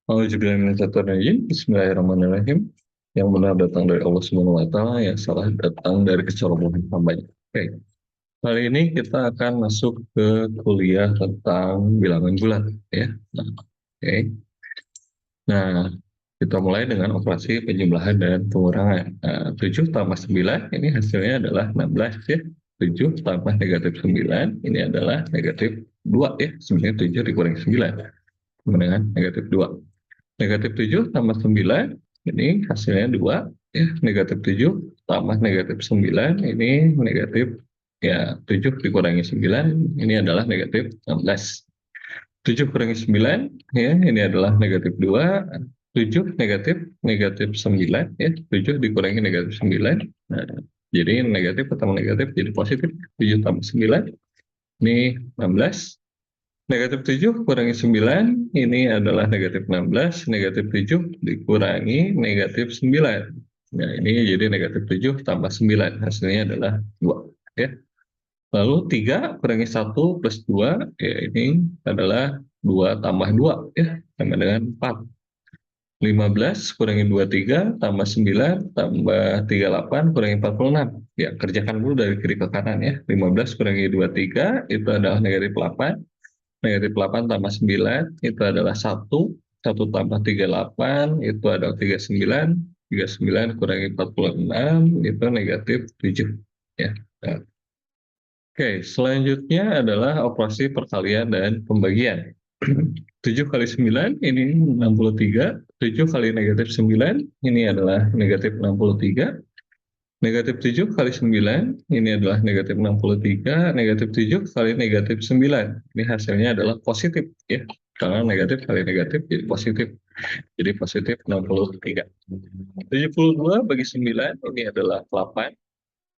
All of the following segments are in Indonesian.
Bismillahirrahmanirrahim. Yang benar datang dari Allah Subhanahu wa Ta'ala, yang salah datang dari kecerobohan hambanya. Oke, kali ini kita akan masuk ke kuliah tentang bilangan bulat, ya. Oke. Nah, kita mulai dengan operasi penjumlahan dan pengurangan. Nah, 7 tambah 9, ini hasilnya adalah 16, ya. 7 tambah negatif 9, ini adalah negatif 2, ya. Sebenarnya 7 dikurangi 9, sama dengan negatif 2. Negatif 7 tambah 9, ini hasilnya 2, ya. Negatif 7 tambah negatif 9, ini negatif, ya, 7 dikurangi 9, ini adalah negatif 16. 7 kurangi 9, ya, ini adalah negatif 2. 7 negatif, negatif 9, ya. 7 dikurangi negatif 9. Nah, jadi negatif ketemu negatif jadi positif. 7 tambah 9, ini 16. Negatif 7 kurangi 9, ini adalah negatif 16, negatif 7 dikurangi negatif 9. Nah, ini jadi negatif 7 tambah 9, hasilnya adalah 2. Ya. Lalu 3 kurangi 1 plus 2, ya ini adalah 2 tambah 2, ya, sama dengan 4. 15 kurangi 23 tambah 9 tambah 38 kurangi 46. Ya, kerjakan dulu dari kiri ke kanan, ya. 15 kurangi 23 itu adalah negatif 8. Negatif 8 tambah 9 itu adalah 1. 1 tambah 38 itu adalah 39. 39 kurangi 46 itu negatif 7. Ya. Nah, oke, selanjutnya adalah operasi perkalian dan pembagian. 7 kali 9 ini 63. 7 kali negatif 9 ini adalah negatif 63. Negatif 7 kali 9, ini adalah negatif 63, negatif 7 kali negatif 9. Ini hasilnya adalah positif, ya. Karena negatif kali negatif jadi positif. Jadi positif 63. 72 bagi 9, ini adalah 8.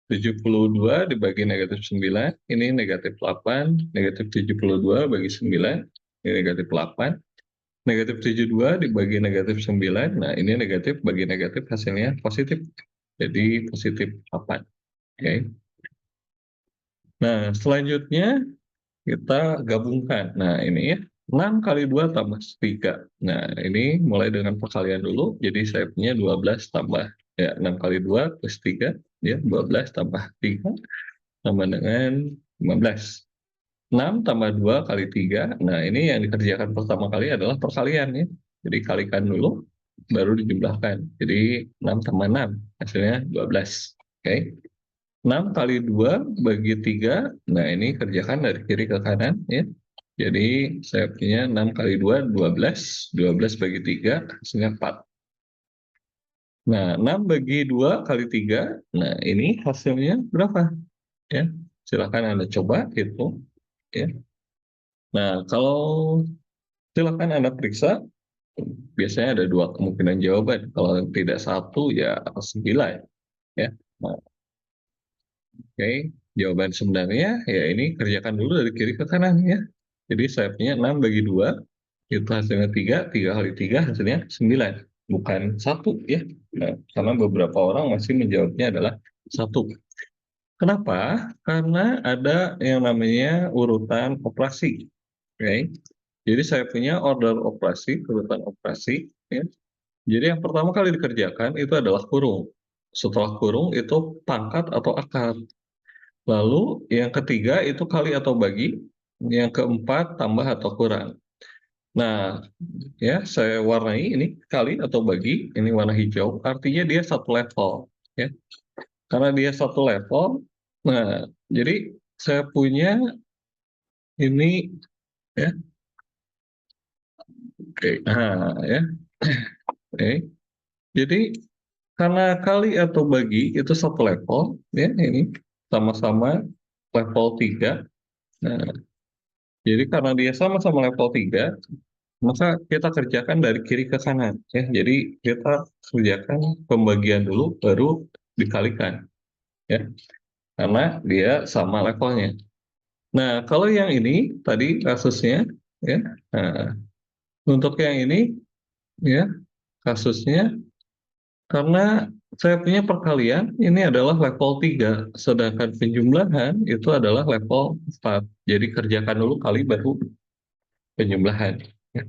72 dibagi negatif 9, ini negatif 8. Negatif 72 bagi 9, ini negatif 8. Negatif 72 dibagi negatif 9, nah ini negatif bagi negatif hasilnya positif. Jadi positif 8. Oke. Nah, selanjutnya kita gabungkan. Nah, ini, ya, 6 kali 2 tambah 3. Nah, ini mulai dengan perkalian dulu. Jadi saya punya 12 tambah, ya, 6 kali 2 plus 3, ya, 12 tambah 3 sama dengan 15. 6 tambah 2 kali 3. Nah, ini yang dikerjakan pertama kali adalah perkalian, ya. Jadi kalikan dulu, baru dijumlahkan. Jadi 6 tambah 6, hasilnya 12. Oke. 6 kali 2 bagi 3, nah ini kerjakan dari kiri ke kanan, ya. Jadi saya punya 6 kali 2, 12. 12 bagi 3, hasilnya 4. Nah, 6 bagi 2 kali 3, nah ini hasilnya berapa? Ya, silakan Anda coba hitung, ya. Nah, kalau silakan Anda periksa, biasanya ada dua kemungkinan jawaban. Kalau tidak satu, ya 9, ya. Nah, oke, jawaban sebenarnya ya ini kerjakan dulu dari kiri ke kanan, ya. Jadi saya punya 6 bagi 2, itu hasilnya 3. 3 kali 3 hasilnya 9, bukan 1, ya. Nah, karena beberapa orang masih menjawabnya adalah 1. Kenapa? Karena ada yang namanya urutan operasi. Oke. Jadi saya punya order operasi, urutan operasi, ya. Jadi yang pertama kali dikerjakan itu adalah kurung. Setelah kurung itu pangkat atau akar. Lalu yang ketiga itu kali atau bagi, yang keempat tambah atau kurang. Nah, ya saya warnai ini kali atau bagi, ini warna hijau, artinya dia satu level, ya. Karena dia satu level, nah jadi saya punya ini, ya, oke, nah, ya, oke. Jadi karena kali atau bagi itu satu level, ya, ini sama-sama level 3. Nah, jadi karena dia sama-sama level 3, maka kita kerjakan dari kiri ke kanan, ya. Jadi kita kerjakan pembagian dulu baru dikalikan, ya, karena dia sama levelnya. Nah, kalau yang ini tadi kasusnya, ya, nah, untuk yang ini, ya, kasusnya karena saya punya perkalian ini adalah level 3, sedangkan penjumlahan itu adalah level 4. Jadi kerjakan dulu kali baru penjumlahan, ya.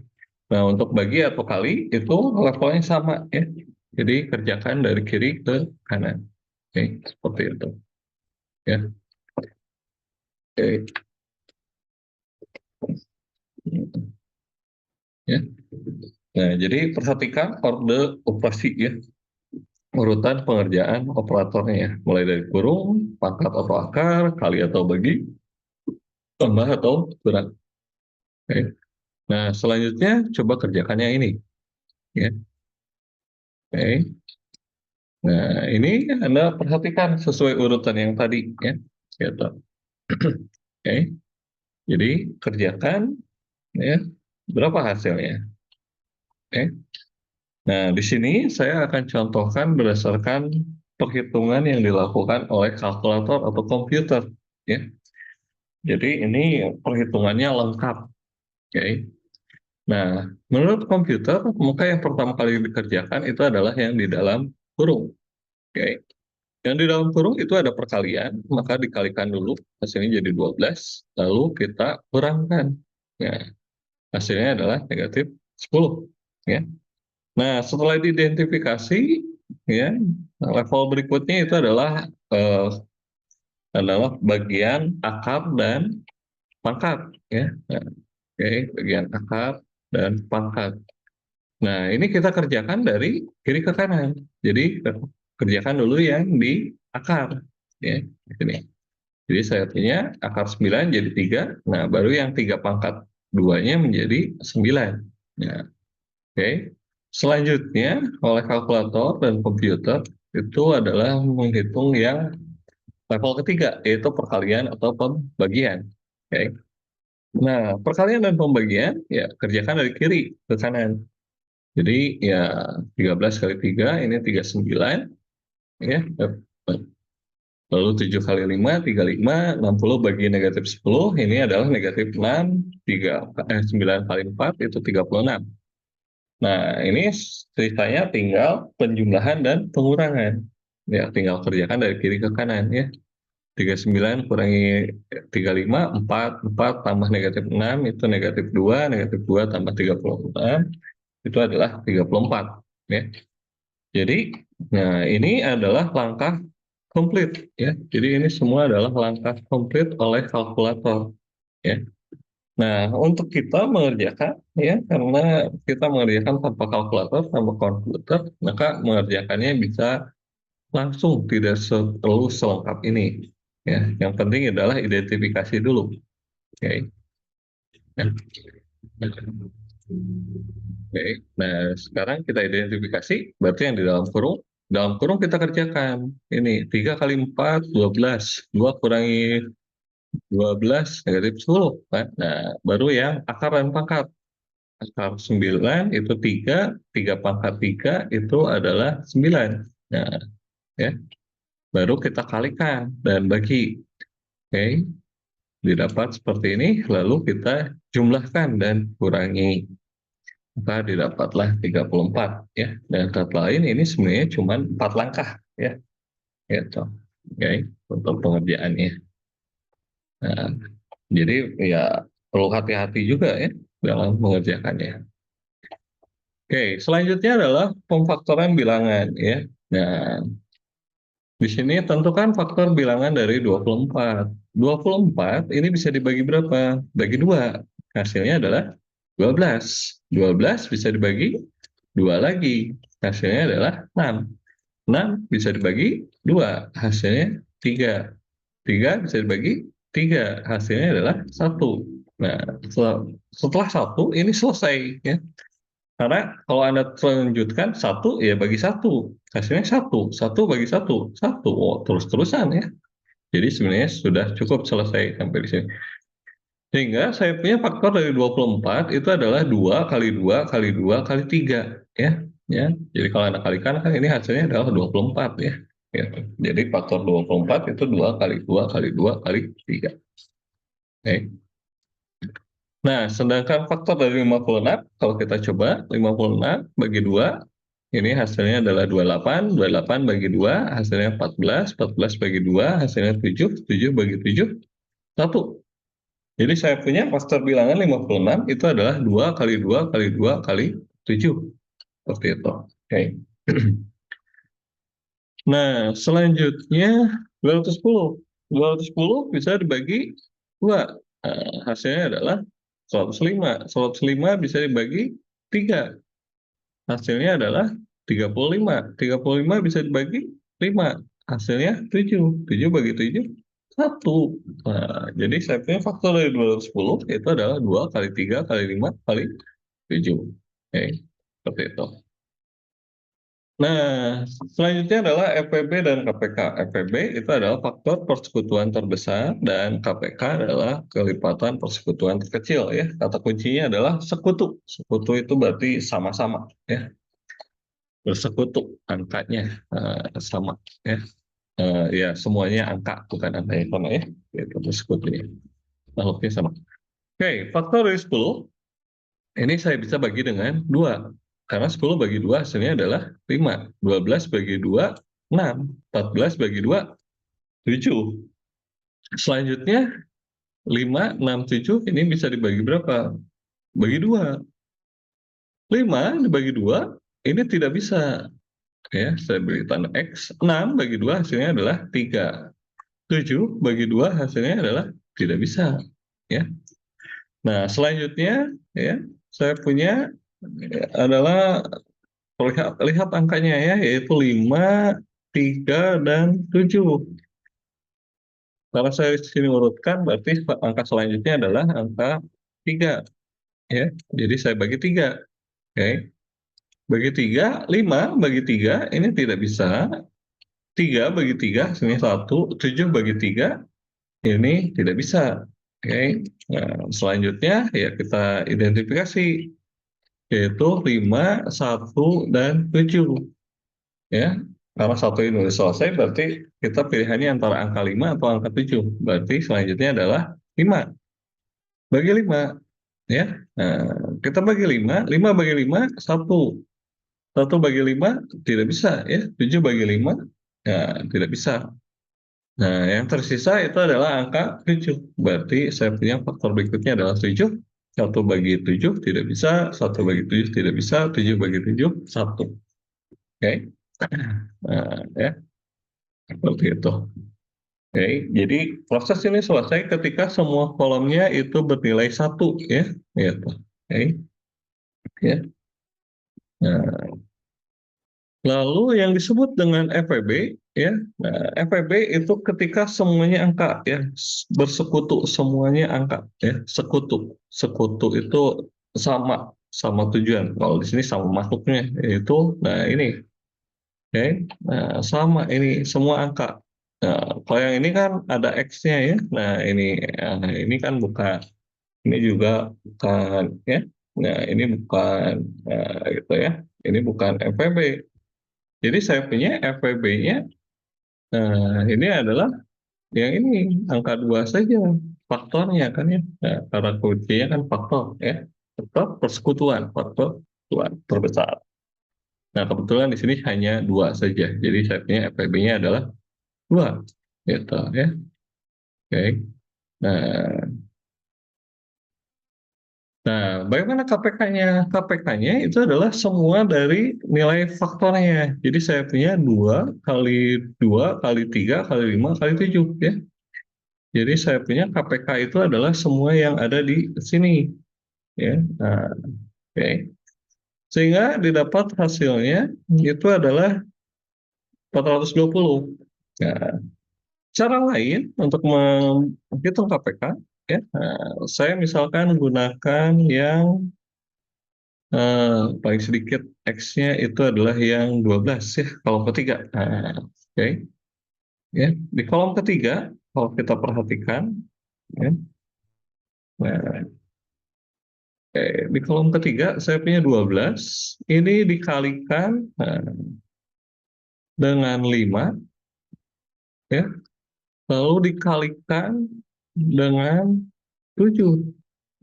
Nah, untuk bagi atau kali itu levelnya sama ya. Jadi kerjakan dari kiri ke kanan. Oke, seperti itu. Ya. Oke. Ya. Nah, jadi perhatikan orde operasi ya, urutan pengerjaan operatornya ya, mulai dari kurung, pangkat atau akar, kali atau bagi, tambah atau kurang. Oke. Nah, selanjutnya coba kerjakan yang ini ya. Oke. Nah, ini Anda perhatikan sesuai urutan yang tadi ya. Gitu. Oke. Jadi kerjakan ya. Berapa hasilnya? Oke. Nah, di sini saya akan contohkan berdasarkan perhitungan yang dilakukan oleh kalkulator atau komputer ya. Jadi ini perhitungannya lengkap. Oke. Nah, menurut komputer, maka yang pertama kali dikerjakan itu adalah yang di dalam kurung. Oke. Yang di dalam kurung itu ada perkalian, maka dikalikan dulu, hasilnya jadi 12, lalu kita kurangkan. Ya, hasilnya adalah negatif 10. Ya. Nah, setelah diidentifikasi, ya, level berikutnya itu adalah bagian akar dan pangkat. Ya. Nah, oke, bagian akar dan pangkat. Nah, ini kita kerjakan dari kiri ke kanan. Jadi kerjakan dulu yang di akar. Ya, ini. Jadi saya punya akar 9 jadi 3. Nah, baru yang 3 pangkat 2-nya menjadi 9. Nah, oke. Selanjutnya, oleh kalkulator dan komputer, itu adalah menghitung yang level ketiga, yaitu perkalian atau pembagian. Oke. Nah, perkalian dan pembagian, ya kerjakan dari kiri ke kanan. Jadi, ya 13 kali 3, ini 39. Ya, lalu 7 kali 5, 35, 60 bagi negatif 10, ini adalah negatif 6, 9 kali 4, itu 36. Nah, ini sisanya tinggal penjumlahan dan pengurangan. Ya, tinggal kerjakan dari kiri ke kanan ya. 39 kurangi 35, 4, 4 tambah negatif 6, itu negatif 2, negatif 2 tambah 36, itu adalah 34. Ya. Jadi, nah ini adalah langkah komplit ya. Jadi ini semua adalah langkah komplit oleh kalkulator ya. Nah, untuk kita mengerjakan ya, karena kita mengerjakan tanpa kalkulator, tanpa komputer, maka mengerjakannya bisa langsung, tidak perlu selengkap ini. Ya, yang penting adalah identifikasi dulu. Oke. Ya. Oke. Nah, sekarang kita identifikasi, berarti yang di dalam kurung kita kerjakan. Ini 3 kali 4, 12. 2 kurangi 12, negatif 10. Kan? Nah, baru yang akar dan pangkat. Akar 9 itu 3, 3 pangkat 3 itu adalah 9. Nah, ya, baru kita kalikan dan bagi. Oke, didapat seperti ini, lalu kita jumlahkan dan kurangi. Maka didapatlah 34 ya. Dan kata lain ini sebenarnya cuma 4 langkah ya. Gitu. Oke, untuk pengerjaannya. Nah, jadi ya perlu hati-hati juga ya dalam mengerjakannya. Oke, selanjutnya adalah pemfaktoran bilangan ya. Nah, di sini tentukan faktor bilangan dari 24. 24 ini bisa dibagi berapa? Bagi 2. Hasilnya adalah 12. 12 bisa dibagi 2 lagi. Hasilnya adalah 6. 6 bisa dibagi 2. Hasilnya 3. 3 bisa dibagi 3. Hasilnya adalah 1. Nah, setelah 1 ini selesai ya. Karena kalau Anda lanjutkan satu, ya bagi satu. Hasilnya satu, satu bagi satu, satu. Oh, terus-terusan ya. Jadi sebenarnya sudah cukup selesai sampai di sini. Sehingga saya punya faktor dari 24 itu adalah 2 kali 2 kali 2 kali 3. Ya. Ya. Jadi kalau Anda kalikan kan ini hasilnya adalah 24 ya. Gitu. Jadi faktor 24 itu 2 kali 2 kali 2 kali 3. Oke. Nah, sedangkan faktor dari 56, kalau kita coba 56 bagi 2, ini hasilnya adalah 28, 28 bagi 2, hasilnya 14, 14 bagi 2, hasilnya 7, 7 bagi 7, 1. Jadi saya punya faktor bilangan 56 itu adalah 2 kali 2 kali 2 kali 7. Seperti itu. Oke. Nah, selanjutnya 210. 210 bisa dibagi 2. Hasilnya adalah 105. 105 bisa dibagi 3. Hasilnya adalah 35. 35 bisa dibagi 5. Hasilnya 7. 7 bagi 7, 1. Nah, jadi saya punya faktor dari 210 itu adalah 2 kali 3 kali 5 kali 7. Oke, seperti itu. Nah, selanjutnya adalah FPB dan KPK. FPB itu adalah faktor persekutuan terbesar dan KPK adalah kelipatan persekutuan terkecil ya. Kata kuncinya adalah sekutu. Sekutu itu berarti sama-sama ya. Bersekutu angkanya sama ya. Ya semuanya angka bukan angka yang sama ya. Itu bersekutunya. Makhluknya sama. Oke, faktor dari 10 ini saya bisa bagi dengan 2. Karena 10 bagi 2 hasilnya adalah 5. 12 bagi 2, 6. 14 bagi 2, 7. Selanjutnya 5, 6, 7 ini bisa dibagi berapa? Bagi 2. 5 dibagi 2 ini tidak bisa. Ya, saya beri tanda X. 6 bagi 2 hasilnya adalah 3. 7 bagi 2 hasilnya adalah tidak bisa. Ya. Nah, selanjutnya ya, saya punya adalah lihat angkanya ya, yaitu 5, 3, dan 7. Kalau saya di sini urutkan, berarti angka selanjutnya adalah angka 3. Ya. Jadi saya bagi 3. Oke. Bagi 3, 5 bagi 3, ini tidak bisa. 3 bagi 3, hasilnya 1. 7 bagi 3, ini tidak bisa. Oke. Nah, selanjutnya ya kita identifikasi, yaitu 5, 1, dan 7. Ya, karena satu ini sudah selesai, berarti kita pilihannya antara angka 5 atau angka 7. Berarti selanjutnya adalah 5 bagi 5. Ya, nah, kita bagi 5, 5 bagi 5, 1. 1 bagi 5 tidak bisa ya, 7 bagi 5 ya, tidak bisa. Nah, yang tersisa itu adalah angka 7. Berarti saya punya faktor berikutnya adalah 7. 1 bagi 7 tidak bisa, 1 bagi 7 tidak bisa, 7 bagi 7, 1. Oke. Nah, ya, seperti itu. Oke, jadi proses ini selesai ketika semua kolomnya itu bernilai 1 ya. Gitu. Oke. Ya. Nah, lalu yang disebut dengan FPB ya, nah, FPB itu ketika semuanya angka ya, bersekutu semuanya angka ya, sekutu. Sekutu itu sama sama tujuan. Kalau di sini sama makhluknya yaitu, nah ini, oke, nah sama ini semua angka. Nah, kalau yang ini kan ada X-nya ya. Nah ini kan bukan, ini juga bukan ya. Nah ini bukan gitu ya. Ini bukan FPB. Jadi saya punya FPB-nya, ini adalah yang ini, angka 2 saja faktornya kan ya. Nah, karena kuncinya kan faktor ya. Faktor persekutuan, faktor persekutuan terbesar. Nah, kebetulan di sini hanya 2 saja. Jadi saya punya FPB-nya adalah 2. Gitu ya. Oke. Nah, Nah, bagaimana KPK-nya? KPK-nya itu adalah semua dari nilai faktornya. Jadi saya punya 2 kali 2 kali 3 kali 5 kali 7 ya. Jadi saya punya KPK itu adalah semua yang ada di sini ya. Nah, oke. Sehingga didapat hasilnya itu adalah 420. Nah, cara lain untuk menghitung KPK ya, nah, saya misalkan gunakan yang paling sedikit X-nya itu adalah yang 12 ya, kolom ketiga. Nah, oke. Ya, di kolom ketiga kalau kita perhatikan ya. Nah, di kolom ketiga saya punya 12, ini dikalikan dengan 5 ya, lalu dikalikan dengan 7.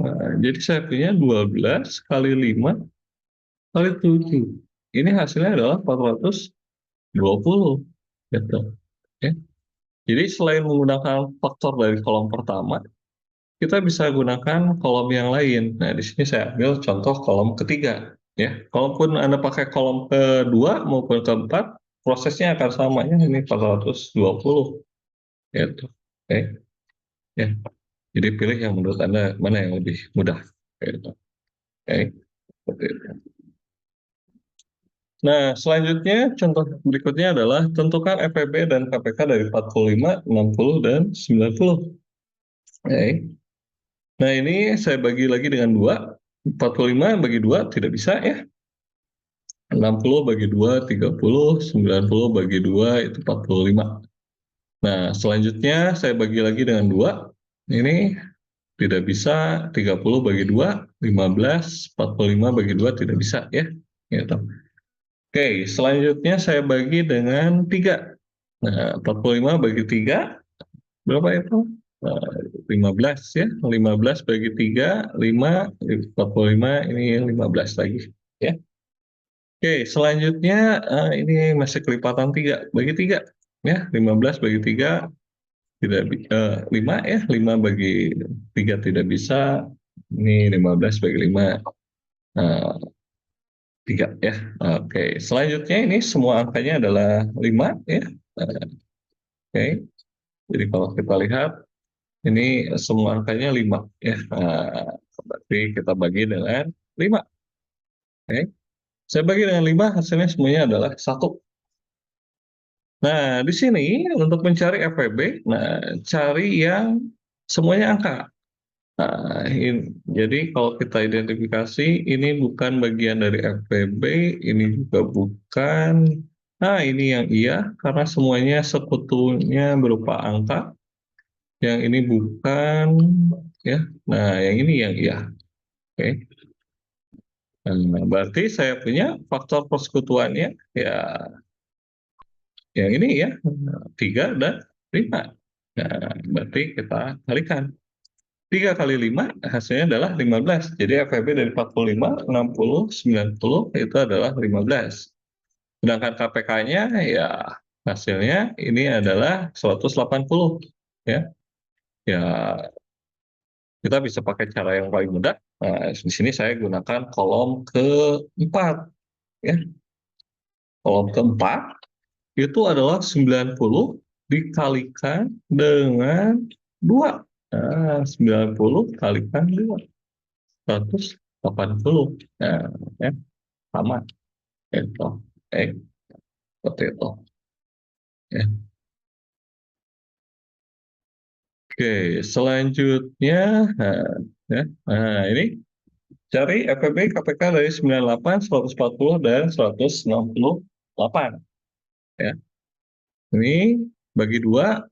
Nah, jadi saya punya 12 kali 5 kali 7. Ini hasilnya adalah 420 gitu. Ya. Jadi selain menggunakan faktor dari kolom pertama, kita bisa gunakan kolom yang lain. Nah, di sini saya ambil contoh kolom ketiga. Ya, kalaupun Anda pakai kolom kedua maupun keempat, prosesnya akan sama ya, ini 420. Gitu. Oke. Ya. Jadi pilih yang menurut Anda mana yang lebih mudah. Gitu. Oke. Seperti itu. Nah, selanjutnya contoh berikutnya adalah tentukan FEB dan KPK dari 45, 60, dan 90. Oke. Nah, ini saya bagi lagi dengan 2. 45 bagi 2 tidak bisa ya. 60 bagi 2, 30. 90 bagi 2 itu 45. Nah, selanjutnya saya bagi lagi dengan 2. Ini tidak bisa. 30 bagi 2, 15. 45 bagi 2 tidak bisa ya. Gitu. Oke, selanjutnya saya bagi dengan 3. Nah, 45 bagi 3, berapa itu? Nah, 15 ya. 15 bagi 3, 5, 45, ini 15 lagi. Ya. Oke, selanjutnya ini masih kelipatan 3 bagi 3. Ya, 15 bagi 3 tidak 5 ya, 5 bagi 3 tidak bisa. Ini 15 bagi 5 3 ya. Oke, selanjutnya ini semua angkanya adalah 5 ya. Oke, jadi kalau kita lihat ini semua angkanya 5 ya. Berarti kita bagi dengan 5. Oke. Saya bagi dengan 5, hasilnya semuanya adalah 1. Nah, di sini untuk mencari FVB, nah cari yang semuanya angka. Nah, jadi kalau kita identifikasi ini bukan bagian dari FVB, ini juga bukan. Nah, ini yang iya karena semuanya sekutunya berupa angka. Yang ini bukan, ya. Nah, yang ini yang iya. Oke. Nah, berarti saya punya faktor persekutuannya ya yang ini ya, 3 dan 5. Nah, berarti kita kalikan. 3 kali 5 hasilnya adalah 15. Jadi FEB dari 45, 60, 90 itu adalah 15. Sedangkan KPK-nya ya hasilnya ini adalah 180 ya. Ya, kita bisa pakai cara yang paling mudah. Nah, di sini saya gunakan kolom keempat ya. Kolom keempat itu adalah 90 dikalikan dengan 2. Nah, 90 kalikan 2. 180. Nah, ya, sama. Itu. Seperti itu. Ya. Oke, selanjutnya, ya, ini cari FPB KPK dari 98, 140, dan 168. Ya. Ini bagi 2,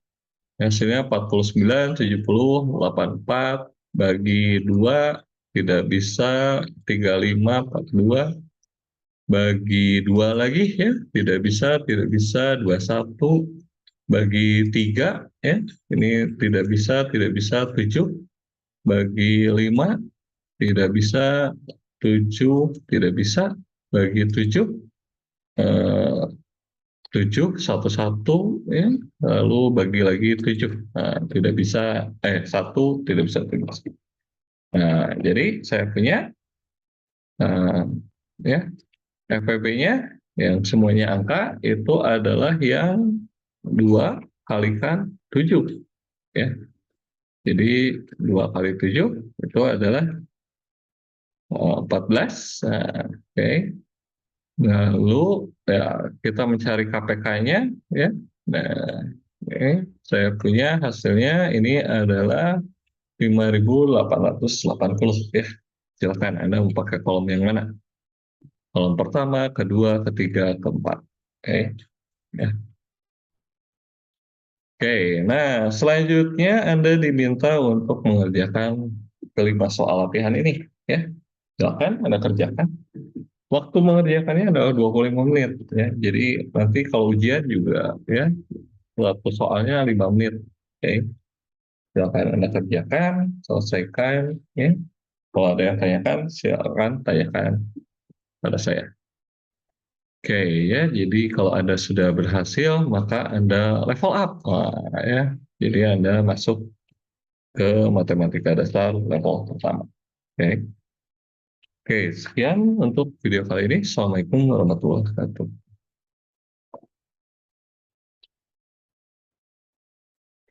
hasilnya 49, 70, 84. Bagi 2, tidak bisa. 35, 42. Bagi 2 lagi ya, tidak bisa, tidak bisa. 21. Bagi 3 ya, ini tidak bisa, tidak bisa. 7. Bagi 5 tidak bisa. 7 tidak bisa. Bagi 7 eh, 7 satu satu ya, lalu bagi lagi 7. Nah, tidak bisa, 1 tidak bisa, tidak bisa. Nah, jadi saya punya ya FPB-nya yang semuanya angka itu adalah yang 2 kalikan 7 ya. Jadi 2 kali 7 itu adalah 14. Nah, oke. Lalu ya, kita mencari KPK-nya ya. Nah, oke. Saya punya hasilnya ini adalah 5.880 ya. Silakan Anda mau pakai kolom yang mana? Kolom pertama, kedua, ketiga, keempat. Oke. Ya. Oke, nah selanjutnya Anda diminta untuk mengerjakan kelima soal latihan ini. Ya, silakan Anda kerjakan. Waktu mengerjakannya adalah 25 menit. Ya. Jadi nanti kalau ujian juga ya, waktu soalnya 5 menit. Oke, silakan Anda kerjakan, selesaikan. Ya. Kalau ada yang tanyakan, silakan tanyakan pada saya. Oke ya, jadi kalau Anda sudah berhasil, maka Anda level up. Wah, ya, jadi Anda masuk ke matematika dasar level pertama. Oke, Oke, sekian untuk video kali ini. Assalamualaikum warahmatullahi wabarakatuh.